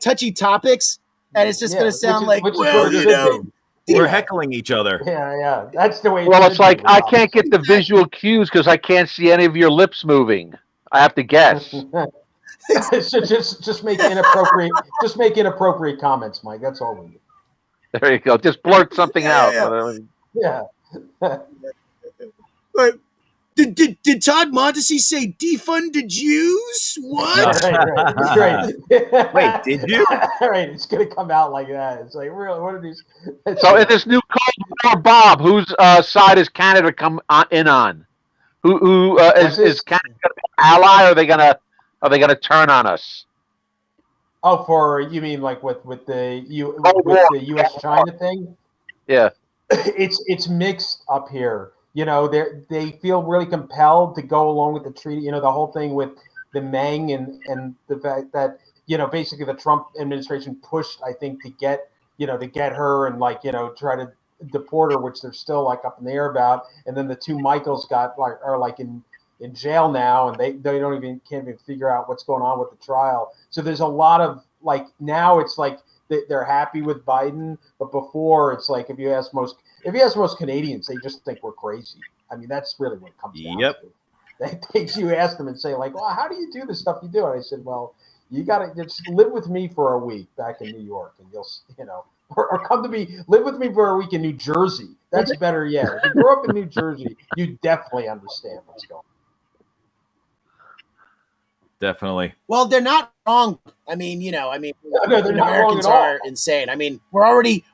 touchy topics, and it's just going to sound like, well, We're heckling each other. Yeah. That's the way. Well, it's like I should can't get the visual cues because I can't see any of your lips moving. I have to guess. So just make inappropriate comments, Mike. That's all we do. There you go. Just blurt something out. Yeah. But did Todd Montesi say defunded Jews? What? Right. Wait, did you? Right. It's gonna come out like that. It's like, really, what are these? So in this new Cold War, Bob, whose side is Canada come in on? Who is Canada gonna be an ally? Or are they gonna turn on us? Oh, for you mean like with the U.S. China thing? Yeah. It's mixed up here. They feel really compelled to go along with the treaty. The whole thing with the Meng and the fact that basically the Trump administration pushed, I think, to get her and try to deport her, which they're still up in the air about. And then the two Michaels are in jail now, and they can't even figure out what's going on with the trial. So there's a lot of now it's they're happy with Biden, but before it's if you ask most Canadians, they just think we're crazy. I mean, that's really what it comes down to. You ask them and say well, how do you do the stuff you do? And I said, well, you got to just live with me for a week back in New York, and or come to me, live with me for a week in New Jersey. That's better yet. If you grew up in New Jersey, you definitely understand what's going on. Definitely. Well, they're not wrong. I mean, they're not Americans wrong at all. are insane. I mean, we're already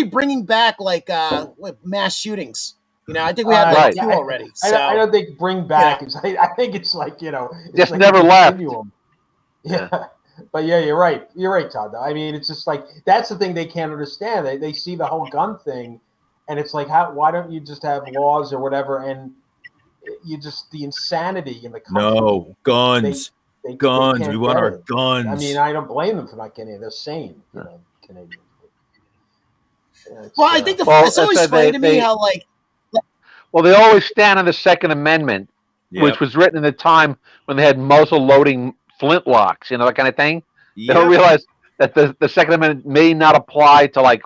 bringing back mass shootings. I think we had two already. So I don't think bring back is. I think it's it's just like never left. Yeah. But yeah, you're right. You're right, Todd. I mean, it's just that's the thing they can't understand. They see the whole gun thing, and it's why don't you just have laws or whatever? And the insanity in the country. No, guns. Guns. We want our guns. I mean, I don't blame them for not getting it. They're sane, Canadians. I think it's always funny to me how Well, they always stand on the Second Amendment, which was written in the time when they had muzzle-loading flintlocks, that kind of thing. They don't realize that the Second Amendment may not apply to like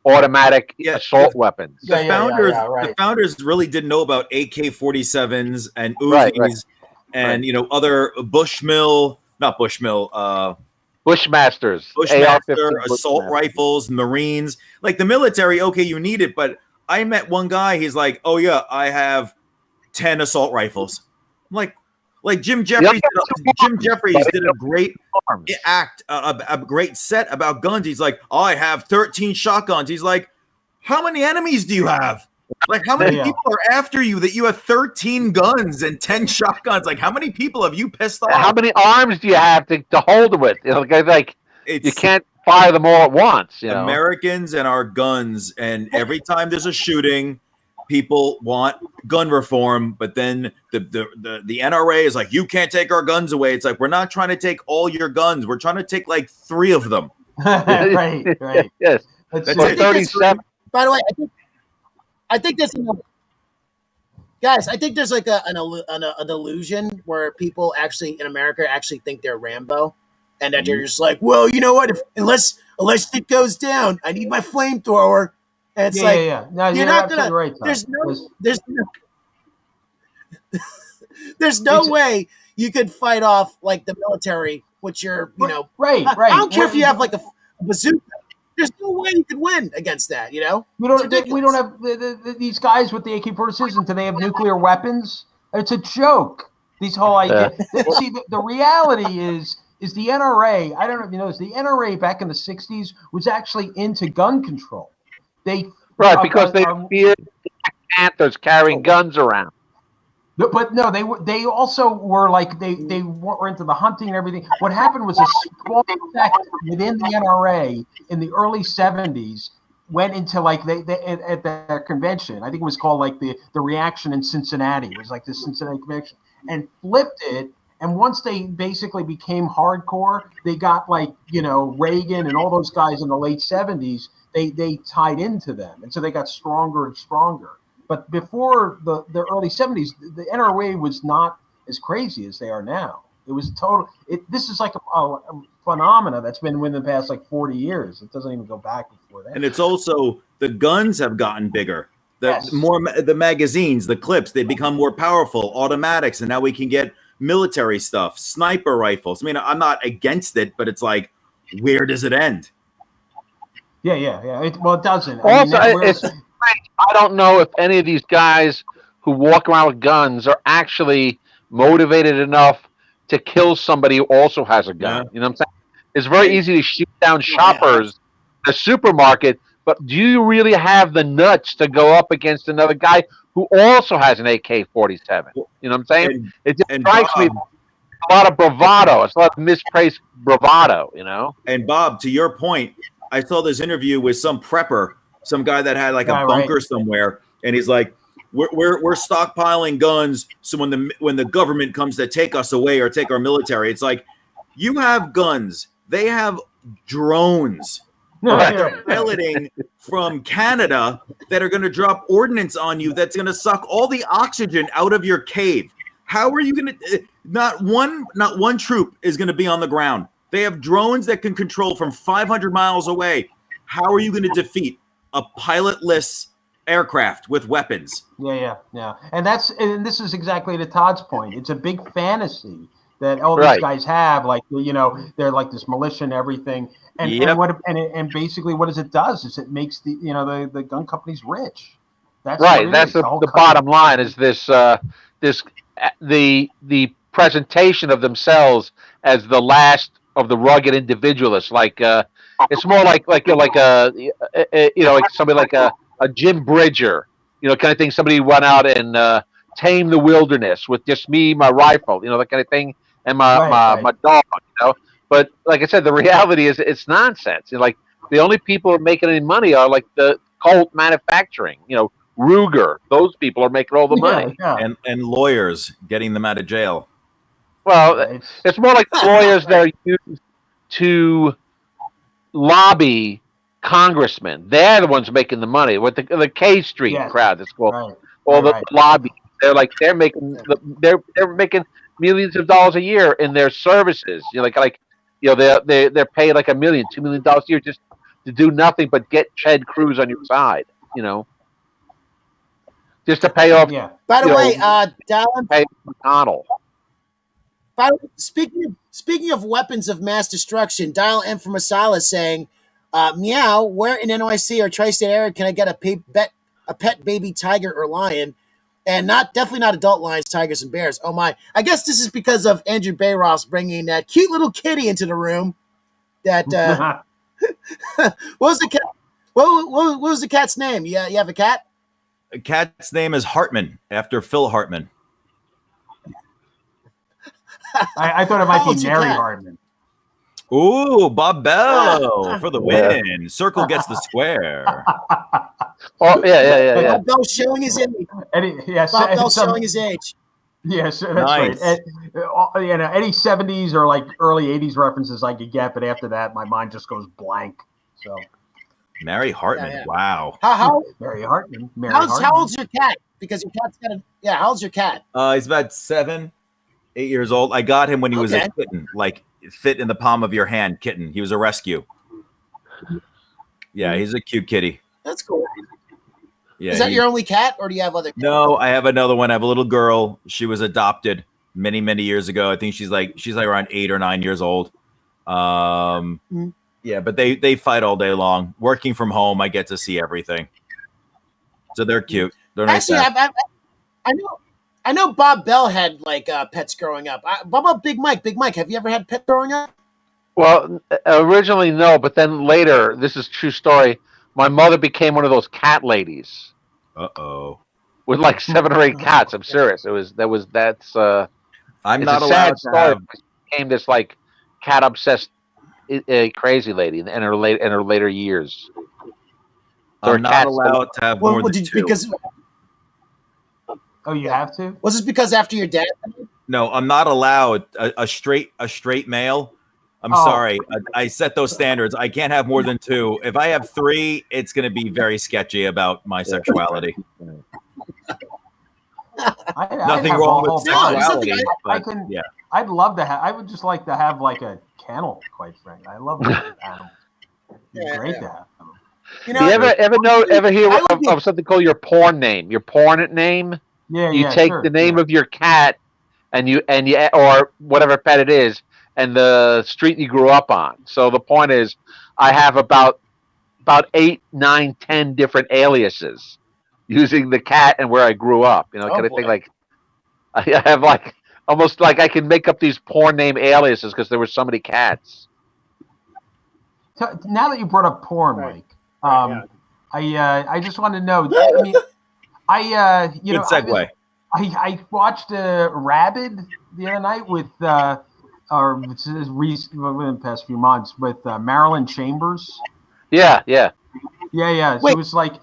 automatic assault weapons. The founders really didn't know about AK-47s and Uzis and other Bushmasters, assault rifles, Marines, the military. Okay, you need it, but I met one guy. He's like, "Oh yeah, I have 10 assault rifles." I'm like Jim Jeffries. Jim Jeffries did a great a great set about guns. He's like, "Oh, I have 13 shotguns." He's like, "How many enemies do you have? How many people are after you that you have 13 guns and 10 shotguns? How many people have you pissed off? How many arms do you have to hold with? You can't fire them all at once. Americans and our guns, and every time there's a shooting, people want gun reform, but then the NRA is you can't take our guns away. It's we're not trying to take all your guns. We're trying to take 3 of them. Right. Yes. That's 37. By the way, I think there's guys. I think there's an illusion where people actually in America actually think they're Rambo, and that they're just well, you know what? Unless it goes down, I need my flamethrower. And it's No, you're not gonna. Right, there's no way you could fight off the military, which you're right. I don't care if you have a bazooka. There's no way you could win against that. We don't have these guys with the AK-47s. Do they have nuclear weapons? It's a joke. These whole ideas. See, the reality is the NRA. I don't know if you know this. The NRA back in the '60s was actually into gun control. Because they feared Panthers carrying guns around. But no, they also were they were into the hunting and everything. What happened was a small sect within the NRA in the early '70s went into they at their convention. I think it was called the Reaction in Cincinnati. It was the Cincinnati Convention, and flipped it. And once they basically became hardcore, they got Reagan and all those guys in the late '70s. They tied into them, and so they got stronger and stronger. But before the early '70s, the NRA was not as crazy as they are now. It was total. This is like a phenomena that's been within the past like 40 years. It doesn't even go back before that. And it's also the guns have gotten bigger. The magazines, the clips, they become more powerful, automatics, and now we can get military stuff, sniper rifles. I mean, I'm not against it, but it's like, where does it end? Yeah. It doesn't. Also, I don't know if any of these guys who walk around with guns are actually motivated enough to kill somebody who also has a gun. You know what I'm saying? It's very easy to shoot down shoppers at the supermarket, but do you really have the nuts to go up against another guy who also has an AK-47? You know what I'm saying? It just strikes me a lot of bravado. It's a lot of misplaced bravado, you know? And Bob, to your point, I saw this interview with some prepper, some guy that had like a bunker somewhere, and he's like, we're stockpiling guns, so when the government comes to take us away or take our military, it's like, you have guns, they have drones that they're piloting from Canada that are going to drop ordnance on you that's going to suck all the oxygen out of your cave. How are you going to? Not one troop is going to be on the ground. They have drones that can control from 500 miles away. How are you going to defeat a pilotless aircraft with weapons? Yeah. And this is exactly to Todd's point. It's a big fantasy that all these guys have, like, you know, they're like this militia and everything. And basically what it does is it makes the gun companies rich. That's right. That's the bottom line is this the presentation of themselves as the last of the rugged individualists. Like it's more like somebody like a Jim Bridger, you know, kind of thing. Somebody went out and tamed the wilderness with just me, my rifle, you know, that kind of thing, and my dog, you know. But like I said, the reality is it's nonsense. You know, like the only people who are making any money are like the Colt manufacturing, you know, Ruger. Those people are making all the money. And lawyers getting them out of jail. Well, it's more like the lawyers that are used to lobby congressmen. They're the ones making the money. With the K Street crowd, that's called all the lobby. They're making millions of dollars a year in their services. You know, they're paid like $1 million, $2 million a year just to do nothing but get Ted Cruz on your side. You know, just to pay off. Yeah. By the way, Dallin, pay McConnell. By the way, speaking of weapons of mass destruction, Dial M from Masala saying, "Meow, where in NYC or tri-state area can I get a pet baby tiger or lion, and definitely not adult lions, tigers, and bears? Oh my! I guess this is because of Andrew Bayross bringing that cute little kitty into the room. That what was the cat? What was the cat's name? You have a cat? The cat's name is Hartman, after Phil Hartman. I thought it might be Mary Hartman. Ooh, Bob Bell for the win. Circle gets the square. Oh yeah. Bob Bell showing his age. Bob Bell showing his age. Yes, that's nice. Right. You know, any 70s or like early 80s references I could get, but after that, my mind just goes blank. So, Mary Hartman, wow. Mary Hartman. How old's your cat? Because your cat's got how old's your cat? He's about 7, 8 years old. I got him when he was a kitten, like fit in the palm of your hand kitten. He was a rescue. Yeah, he's a cute kitty. That's cool. Yeah, is that your only cat, or do you have other cats? No, I have another one. I have a little girl. She was adopted many, many years ago. I think she's like around 8 or 9 years old. Yeah, but they fight all day long. Working from home, I get to see everything. So they're cute. They're nice. Actually, I know Bob Bell had like pets growing up. What about Big Mike? Big Mike, have you ever had pets growing up? Well, originally no, but then later, this is a true story. My mother became one of those cat ladies. Uh-oh. With like 7 or 8 cats. I'm serious. That's I'm it's not a allowed sad to story. have... She became this like cat obsessed crazy lady in her later years. I'm not allowed to have more than 2. Because you have to? Was this because after your dad? No, I'm not allowed a straight male. I'm sorry. I set those standards. I can't have more than 2. If I have 3, it's going to be very sketchy about my sexuality. Nothing wrong with sexuality. I'd love to have. I would just like to have like a kennel. Quite frankly, I love animals. It's great to have them. You You know, ever hear I would be- of something called your porn name? Your porn name. Yeah, You yeah, take sure, the name yeah. of your cat, and you or whatever pet it is, and the street you grew up on. So the point is, I have about 8, 9, 10 different aliases using the cat and where I grew up. You know, Oh, kind of boy. thing. Like I have like almost like I can make up these porn name aliases because there were so many cats. Now that you brought up porn, Right. Mike, Right, I just want to know. I mean, you Good know, segue. I watched Rabid the other night with or this is recent within the past few months with Marilyn Chambers. Yeah, yeah. Yeah. So Wait. it was like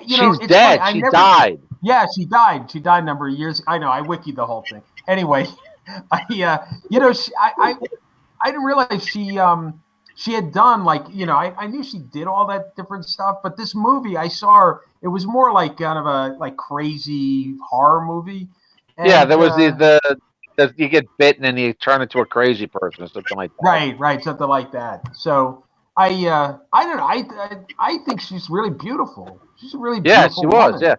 you know, She's it's dead. funny. She died. Yeah, she died. She died a number of years. I know. I wikied the whole thing. Anyway, you know, I didn't realize she had done like, you know, I knew she did all that different stuff, but this movie I saw her, it was more like kind of a like crazy horror movie. And, Yeah, there was the you get bitten and you turn into a crazy person or something like that. right, something like that. So I don't know. I think she's really beautiful. She's a really Yeah, beautiful she was. woman. Yeah,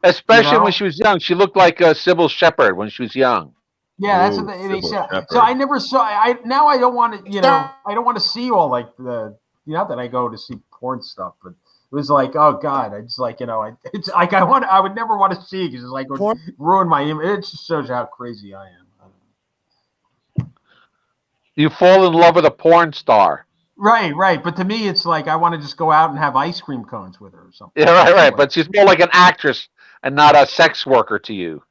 especially know? when she was young. She looked like Sybil Shepherd when she was young. Yeah, that's what Ooh, they Sybil said. Shepherd. So I never saw. I now I don't want to. You know, I don't want to see all like the. Not that I go to see porn stuff, but it was like, oh God, I just like, you know, it's like I would never want to see because it's like it would ruin my image. It just shows you how crazy I am. You fall in love with a porn star. Right. But to me, it's like I want to just go out and have ice cream cones with her or something. Yeah, right. But she's more like an actress and not a sex worker to you.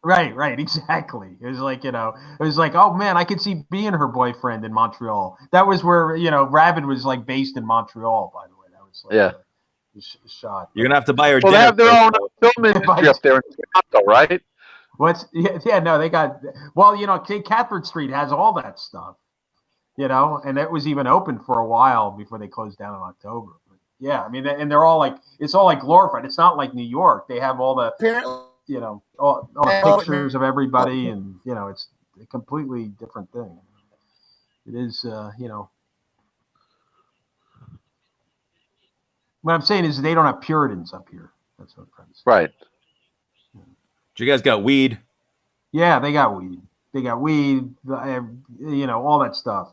Right, exactly. It was like, you know, it was like, oh man, I could see being her boyfriend in Montreal. That was where, you know, Rabid was like based in Montreal, by the way. That was like Yeah. shot. You're gonna have to buy her Well, they dinner. have their own film industry up there in Toronto, right? No, they got, well, you know, Catherine Street has all that stuff, you know, and it was even open for a while before they closed down in October. But yeah, I mean, and they're all like, it's all like glorified. It's not like New York. They have all the, apparently, you know, all the pictures of everybody, and you know, it's a completely different thing. It is, you know, what I'm saying is they don't have Puritans up here. That's what I'm trying to say. Right. You guys got weed. Yeah, they got weed. They got weed. You know, all that stuff.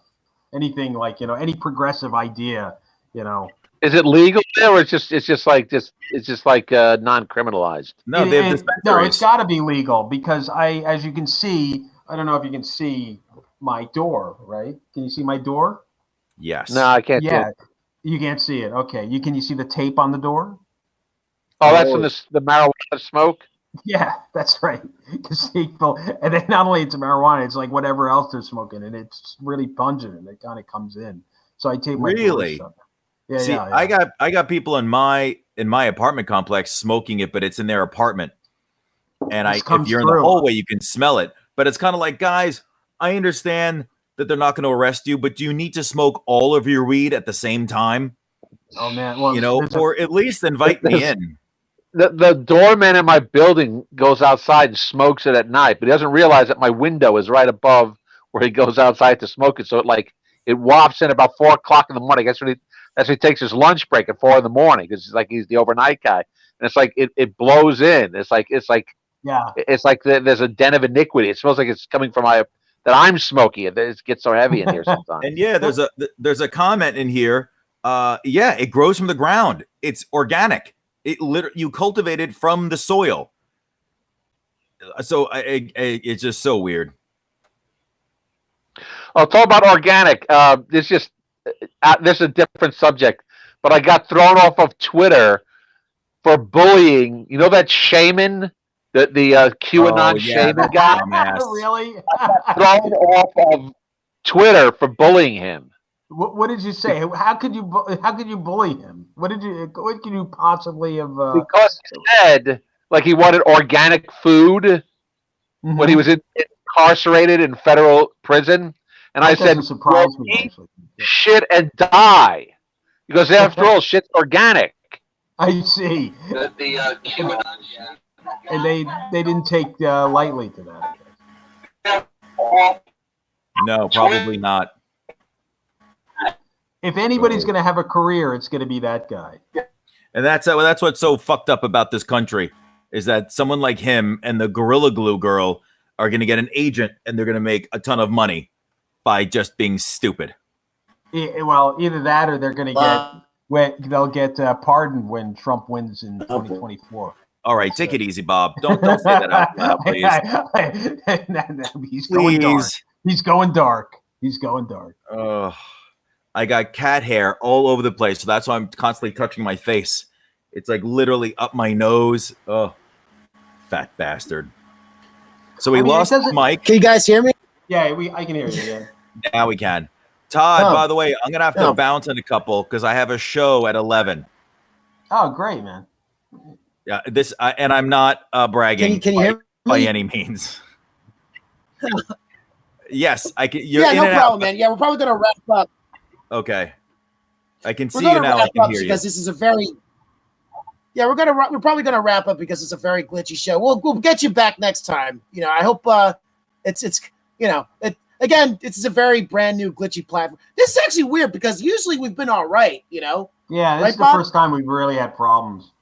Anything like, you know, any progressive idea, you know. Is it legal there, or it's just like non-criminalized? No, they have dispensaries. No, it's got to be legal because as you can see, I don't know if you can see my door, right? Can you see my door? Yes. No, I can't. Yeah, you can't see it. Okay, can you see the tape on the door? Oh, that's from the marijuana smoke. Yeah, that's right. And then not only it's marijuana, it's like whatever else they're smoking, and it's really pungent, and it kind of comes in. So I tape my door shut. Yeah, See, yeah. I got people in my apartment complex smoking it, but it's in their apartment. And if you're in the hallway, you can smell it. But it's kind of like, guys, I understand that they're not going to arrest you, but do you need to smoke all of your weed at the same time? Oh man, well, you know, or at least invite me in. The doorman in my building goes outside and smokes it at night, but he doesn't realize that my window is right above where he goes outside to smoke it. So it wafts in about 4 o'clock in the morning. That's when he takes his lunch break at 4 in the morning because he's the overnight guy. And it's like it blows in. It's like yeah. It's like there's a den of iniquity. It smells like it's coming from that I'm smoking it. It gets so heavy in here sometimes. And yeah, there's a comment in here. Yeah, it grows from the ground. It's organic. You cultivate it from the soil. So it's just so weird. I'll talk about organic. This is a different subject, but I got thrown off of Twitter for bullying. You know that shaman, the QAnon shaman guy. Really? Thrown off of Twitter for bullying him. What did you say? How could you bully him? What could you possibly have? Because he said like he wanted organic food when he was incarcerated in federal prison, and I said, surprise me, actually. Shit and die, because after all, shit's organic. I see. And they didn't take lightly to that. No, probably not. If anybody's going to have a career, it's going to be that guy. And that's what's so fucked up about this country is that someone like him and the Gorilla Glue girl are going to get an agent and they're going to make a ton of money by just being stupid. Well, either that or they're going to they'll get pardoned when Trump wins in 2024. All right, take it easy, Bob. Don't say that out loud, please. He's going dark. He's going dark. He's going dark. I got cat hair all over the place, so that's why I'm constantly touching my face. It's like literally up my nose. Oh, fat bastard. So we lost Mike. Can you guys hear me? Yeah, I can hear you. Yeah. Now we can. Todd, by the way, I'm gonna have to bounce in a couple because I have a show at 11. Oh, great, man. Yeah, and I'm not bragging Can you hear me? by any means. Yes, I can. You're no problem, man. Yeah, we're probably gonna wrap up. Okay, I can see you now. I can hear you because this is a very. Yeah, we're probably gonna wrap up because it's a very glitchy show. We'll get you back next time. I hope it's again, it's a very brand new glitchy platform. This is actually weird because usually we've been all right. Yeah, this right, is the Bob? first time we've really had problems.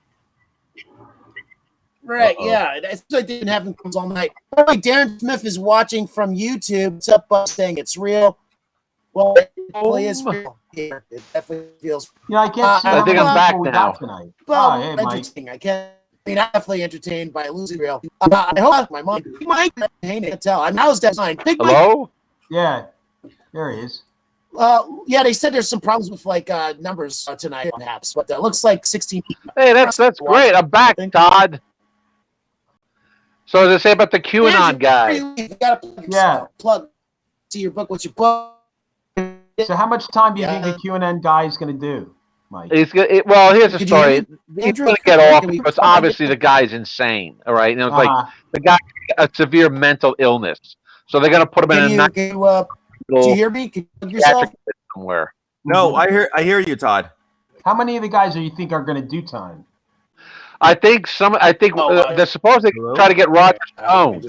Right, yeah. It's like they didn't have them all night. By the way, Darren Smith is watching from YouTube. What's up, saying it's real? Well, it really is real. Yeah, it definitely feels. I can't see. I think I'm back now. Tonight. Well, hey, interesting. I can't. I'm definitely entertained by losing real. I hope my mom. Mike, I can't tell. I was definitely. Hello. Yeah, there he is. Yeah, they said there's some problems with numbers tonight on apps, but it looks like 16. Hey, that's great. I'm back, Todd. So as I say about the QAnon guy. You gotta plug to your book. What's your book? So how much time do you think the QAnon guy is going to do, Mike? Here's the story. He's going to get off because obviously the guy's insane. All right, it's like the guy has a severe mental illness, so they're going to put him in a. Do you hear me? Can you yourself? Somewhere. No, I hear you, Todd. How many of the guys do you think are going to do time? I think they're supposed to try to get Roger Stone.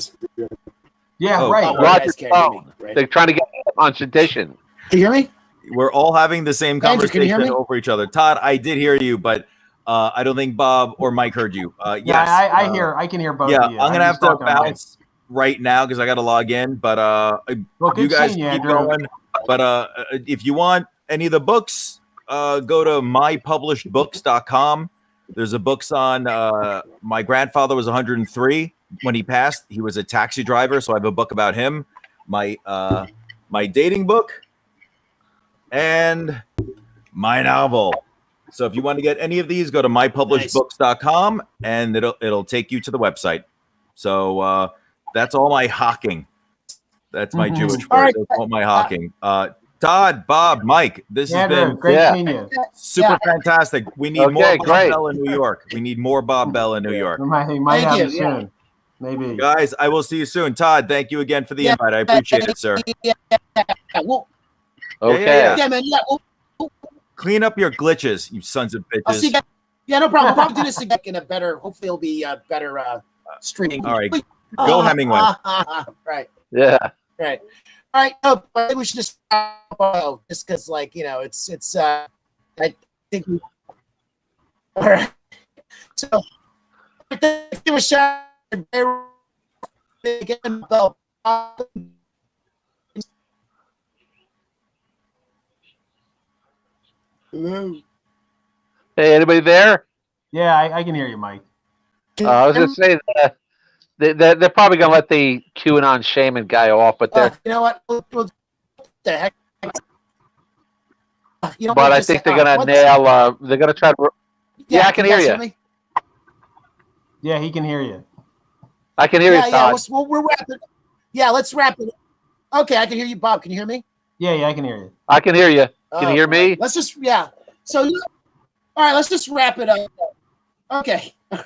Yeah, right. Roger Stone. They're trying to get him on sedition. Can you hear me? We're all having the same conversation over each other. Todd, I did hear you, but I don't think Bob or Mike heard you. Yes, I can hear both of you. I'm gonna have to bounce right now because I got to log in. But you guys keep going. But if you want any of the books, go to mypublishedbooks.com. There's a books on my grandfather was 103 when he passed. He was a taxi driver, so I have a book about him. My dating book. And my novel. So if you want to get any of these, go to mypublishedbooks.com and it'll take you to the website. So that's all my hawking. That's my Jewish word. Right. That's all my hawking. Todd, Bob, Mike, this has been great seeing you. Super fantastic. We need more Bob Bell in New York. We need more Bob Bell in New York. We might have you soon. Maybe. Guys, I will see you soon. Todd, thank you again for the invite. I appreciate it, sir. Okay. Yeah, man. Yeah. Clean up your glitches, you sons of bitches. I'll see you guys. Yeah, no problem. We'll probably do this again in a better. Hopefully, it'll be better streaming. All right. Go Hemingway. Right. Yeah. Right. All right. No, I think we should just just because, it's. I think. All right. So, give a shout. Again, hello. Hey, anybody there? Yeah, I can hear you, Mike. I was going to say that they're probably going to let the QAnon shaman guy off, but they're. You know what? What the heck? But I think they're going to nail. They're going to try to. Yeah, I can hear you. Yeah, he can hear you. I can hear you, Todd. Yeah, we're wrapping. Yeah, let's wrap it. Okay, I can hear you, Bob. Can you hear me? Yeah, I can hear you. I can hear you. Can you hear me? Let's just So, all right, let's just wrap it up. Okay. Can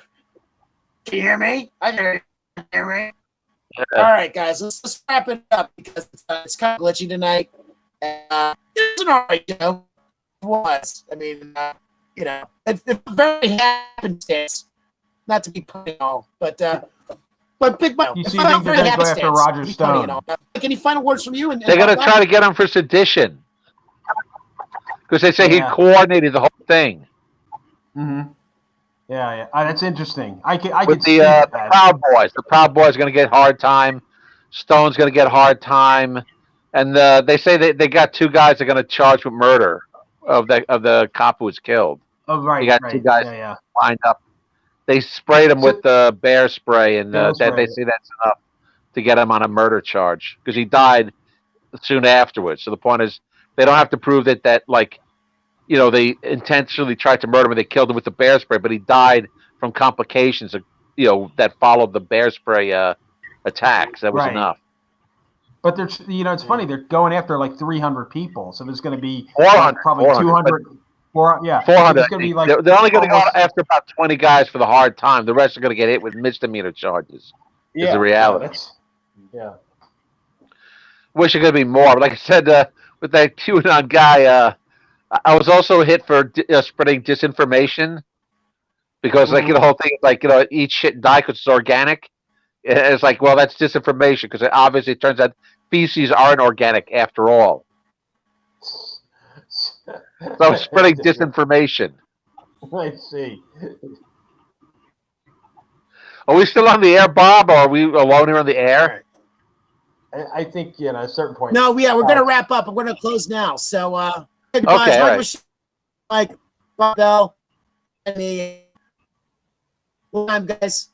you hear me? I can hear you. Can you hear me? All right, guys, let's wrap it up because it's kind of glitchy tonight. It's an all right show. It was. I mean, it's very happenstance. Not to be putting all, but But Big Mike, You see, they're going to go after Roger Stone. Any final words from you? They're going to try to get him for sedition because they say he coordinated the whole thing. Mm-hmm. Yeah. That's interesting. I could With see the Proud Boys. The Proud Boys are going to get hard time. Stone's going to get hard time. And they say they got 2 guys that are going to charge with murder of the cop who was killed. Oh, right. You got 2 guys lined up. They sprayed him with the bear spray, and they say that's enough to get him on a murder charge because he died soon afterwards. So the point is, they don't have to prove that they intentionally tried to murder him and they killed him with the bear spray, but he died from complications that followed the bear spray attacks. That was enough. But it's funny. They're going after like 300 people, so there's going to be 400, probably 200. 400. They're only going to go after about 20 guys for the hard time. The rest are going to get hit with misdemeanor charges. Is the reality. Wish it could be more. But like I said, with that QAnon guy, I was also hit for spreading disinformation because, the whole thing is eat shit and die because it's organic. It's like, well, that's disinformation because obviously it turns out feces aren't organic after all. So spreading disinformation. I see. Are we still on the air, Bob, or are we alone here on the air? I think at a certain point. No, we're going to wrap up. We're going to close now. So, okay, all right. Like, Bob Bell, and the time, guys.